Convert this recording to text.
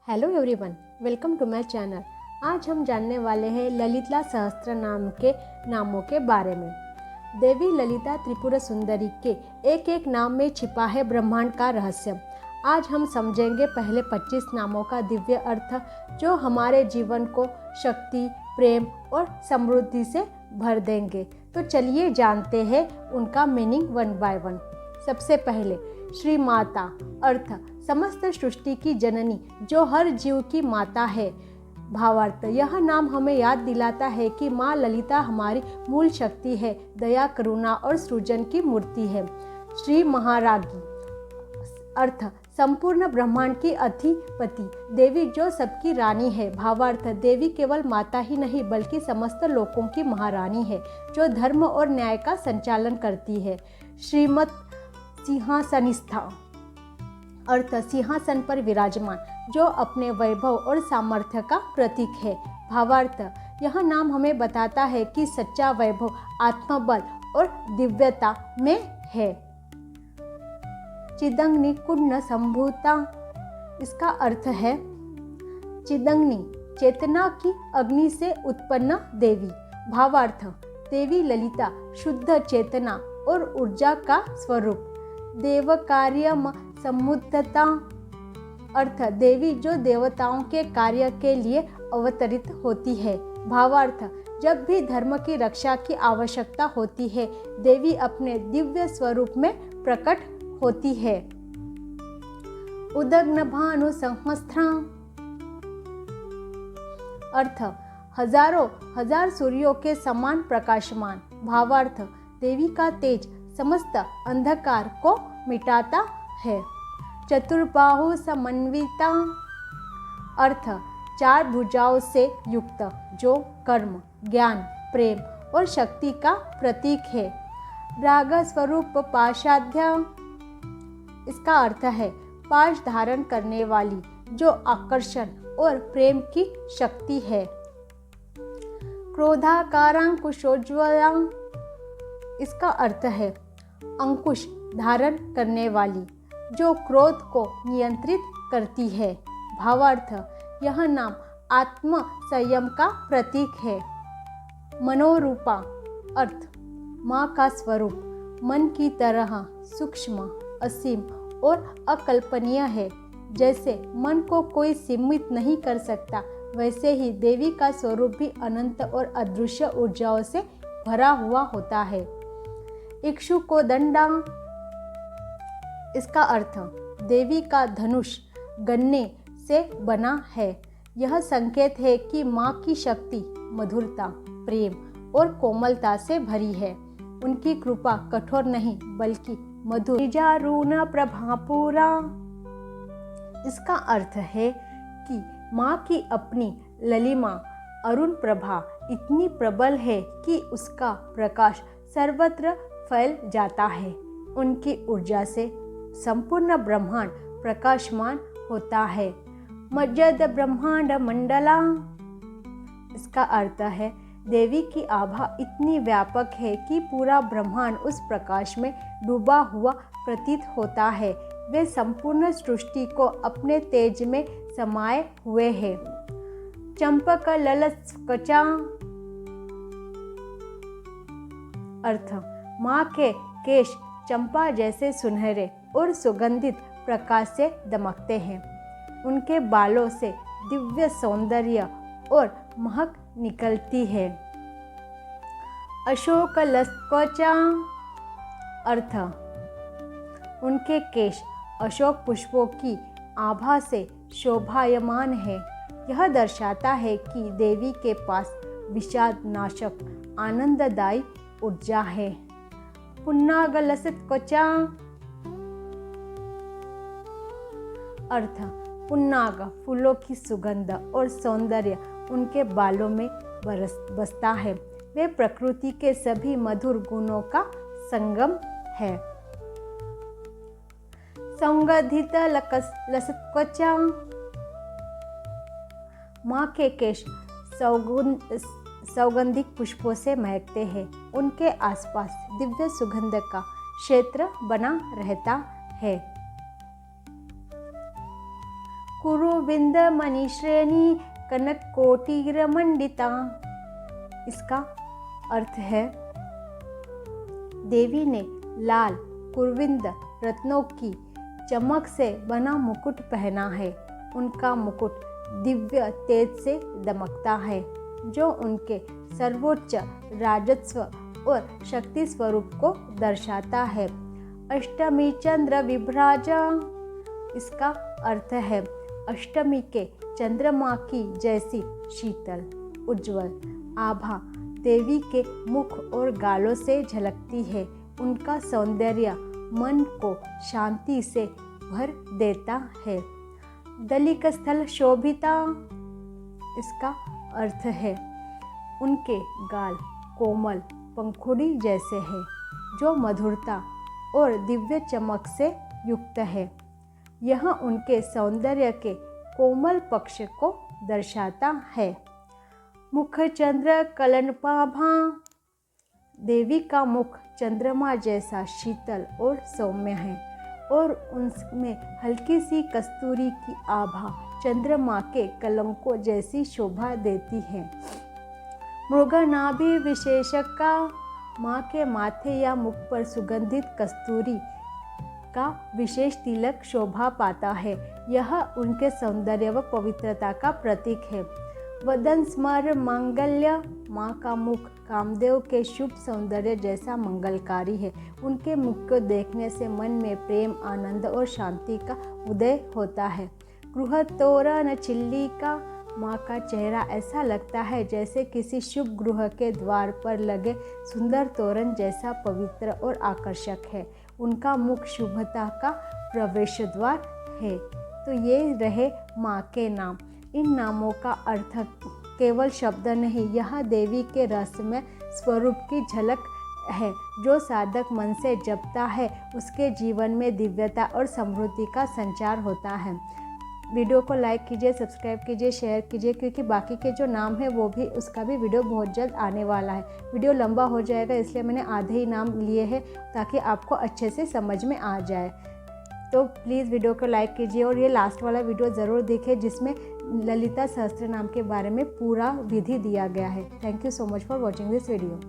Hello everyone, welcome to my channel. आज हम जानने वाले हैं ललिता सहस्त्र नाम के नामों के बारे में। देवी ललिता त्रिपुरा सुंदरी के एक एक नाम में छिपा है ब्रह्मांड का रहस्य। आज हम समझेंगे पहले 25 नामों का दिव्य अर्थ, जो हमारे जीवन को शक्ति, प्रेम और समृद्धि से भर देंगे। तो चलिए जानते हैं उनका मीनिंग वन बाय वन। सबसे पहले श्री माता, अर्थ समस्त सृष्टि की जननी, जो हर जीव की माता है। भावार्थ, यह नाम हमें याद दिलाता है कि माँ ललिता हमारी मूल शक्ति है, दया, करुणा और सृजन की मूर्ति है। श्री महारागी, अर्थ संपूर्ण ब्रह्मांड की अधिपति, देवी जो सबकी रानी है। भावार्थ, देवी केवल माता ही नहीं बल्कि समस्त लोकों की महारानी है, जो धर्म और न्याय का संचालन करती है। श्रीमत सिंहासनिस्था, अर्थ सिंहासन पर विराजमान, जो अपने वैभव और सामर्थ्य का प्रतीक है। भावार्थ, यह नाम हमें बताता है कि सच्चा वैभव आत्मबल और दिव्यता में है। चिदंगनी कुंड संभूता, इसका अर्थ है चिदंगनी, चेतना की अग्नि से उत्पन्न देवी। भावार्थ, देवी ललिता शुद्ध चेतना और ऊर्जा का स्वरूप। देव कार्य समुद्धता, अर्थ देवी जो देवताओं के कार्य के लिए अवतरित होती है। भावार्थ, जब भी धर्म की रक्षा की आवश्यकता होती है, देवी अपने दिव्य स्वरूप में प्रकट होती है। उदग्न भानु सहस्रा, अर्थ हजारों हजार सूर्यों के समान प्रकाशमान। भावार्थ, देवी का तेज समस्त अंधकार को मिटाता है। चतुर्बाहु समन्विता, अर्थ चार भुजाओं से युक्त, जो कर्म, ज्ञान, प्रेम और शक्ति का प्रतीक है। राग स्वरूप पाशाध्या, इसका अर्थ है पाश धारण करने वाली, जो आकर्षण और प्रेम की शक्ति है। क्रोधाकारांकुशोज्ज्वला, इसका अर्थ है अंकुश धारण करने वाली, जो क्रोध को नियंत्रित करती है। भावार्थ, यह नाम आत्म संयम का प्रतीक है। मनोरूपा, अर्थ माँ का स्वरूप, मन की तरह सूक्ष्म, असीम और अकल्पनीय है। जैसे मन को कोई सीमित नहीं कर सकता, वैसे ही देवी का स्वरूप भी अनंत और अदृश्य ऊर्जाओं से भरा हुआ होता है। इक्षु को दंडा, इसका अर्थ देवी का धनुष गन्ने से बना है। यह संकेत है कि माँ की शक्ति मधुरता, प्रेम और कोमलता से भरी है। उनकी कृपा कठोर नहीं बल्कि मधुर। निजारून प्रभापुरा, इसका अर्थ है कि माँ की अपनी ललिमा अरुण प्रभा इतनी प्रबल है कि उसका प्रकाश सर्वत्र फैल जाता है। उनकी ऊर्जा से संपूर्ण ब्रह्मांड प्रकाशमान होता है। मज्जद ब्रह्मांड मंडला, इसका अर्थ है देवी की आभा इतनी व्यापक है कि पूरा ब्रह्मांड उस प्रकाश में डूबा हुआ प्रतीत होता है। वे संपूर्ण सृष्टि को अपने तेज में समाये हुए हैं। चंपक ललस्कचा, अर्थ माँ के केश चंपा जैसे सुनहरे और सुगंधित प्रकाश से दमकते हैं। उनके बालों से दिव्य सौंदर्य और महक निकलती है। अशोक लस्कोचा, अर्थ उनके केश अशोक पुष्पों की आभा से शोभायमान है। यह दर्शाता है कि देवी के पास विषाद नाशक आनंददायी ऊर्जा है। पुन्नाग लसित कोचा, अर्थ पुन्नाग फूलों की सुगंध और सौंदर्य उनके बालों में बसता है। वे प्रकृति के सभी मधुर गुणों का संगम है। संगधित लसत्कोचा, माँ के केश सौगंधिक पुष्पों से महकते हैं। उनके आसपास दिव्य सुगंध का क्षेत्र बना रहता है। कुरुविंद मणिश्रेणी कनक कोटिरमंडिता। इसका अर्थ है देवी ने लाल कुरविंद रत्नों की चमक से बना मुकुट पहना है। उनका मुकुट दिव्य तेज से दमकता है, जो उनके सर्वोच्च राजस्व और शक्ति स्वरूप को दर्शाता है। अष्टमी चंद्र विभ्राजा। इसका अर्थ है अष्टमी के चंद्रमा की जैसी शीतल उज्जवल आभा देवी के मुख और गालों से झलकती है। उनका सौंदर्य मन को शांति से भर देता है। दलिक स्थल शोभिता। इसका अर्थ है उनके गाल कोमल पंखुड़ी जैसे हैं, जो मधुरता और दिव्य चमक से युक्त है। यह उनके सौंदर्य के कोमल पक्ष को दर्शाता है। मुख चंद्र कलनपाभा। देवी का मुख चंद्रमा जैसा शीतल और सौम्य है और उनमें हल्की सी कस्तूरी की आभा चंद्रमा के कलंकों जैसी शोभा देती है। मृगनाभि विशेषक का। माँ के माथे या मुख पर सुगंधित कस्तूरी का विशेष तिलक शोभा पाता है। यह उनके सौंदर्य व पवित्रता का प्रतीक है। वदन स्मर मांगल्य। माँ का मुख कामदेव के शुभ सौंदर्य जैसा मंगलकारी है। उनके मुख को देखने से मन में प्रेम आनंद और शांति का उदय होता है। गृह तोरण चिल्लिका। माँ का चेहरा ऐसा लगता है जैसे किसी शुभ गृह के द्वार पर लगे सुंदर तोरण जैसा पवित्र और आकर्षक है। उनका मुख शुभता का प्रवेश द्वार है। तो ये रहे माँ के नाम। इन नामों का अर्थ केवल शब्द नहीं, यह देवी के रहस्यमय स्वरूप की झलक है। जो साधक मन से जपता है उसके जीवन में दिव्यता और समृद्धि का संचार होता है। वीडियो को लाइक कीजिए, सब्सक्राइब कीजिए, शेयर कीजिए, क्योंकि बाकी के जो नाम है वो भी उसका भी वीडियो बहुत जल्द आने वाला है। वीडियो लंबा हो जाएगा इसलिए मैंने आधे ही नाम लिए हैं ताकि आपको अच्छे से समझ में आ जाए। तो प्लीज़ वीडियो को लाइक कीजिए और ये लास्ट वाला वीडियो ज़रूर देखें जिसमें ललिता सहस्त्र नाम के बारे में पूरा विधि दिया गया है। Thank you so much for watching this video.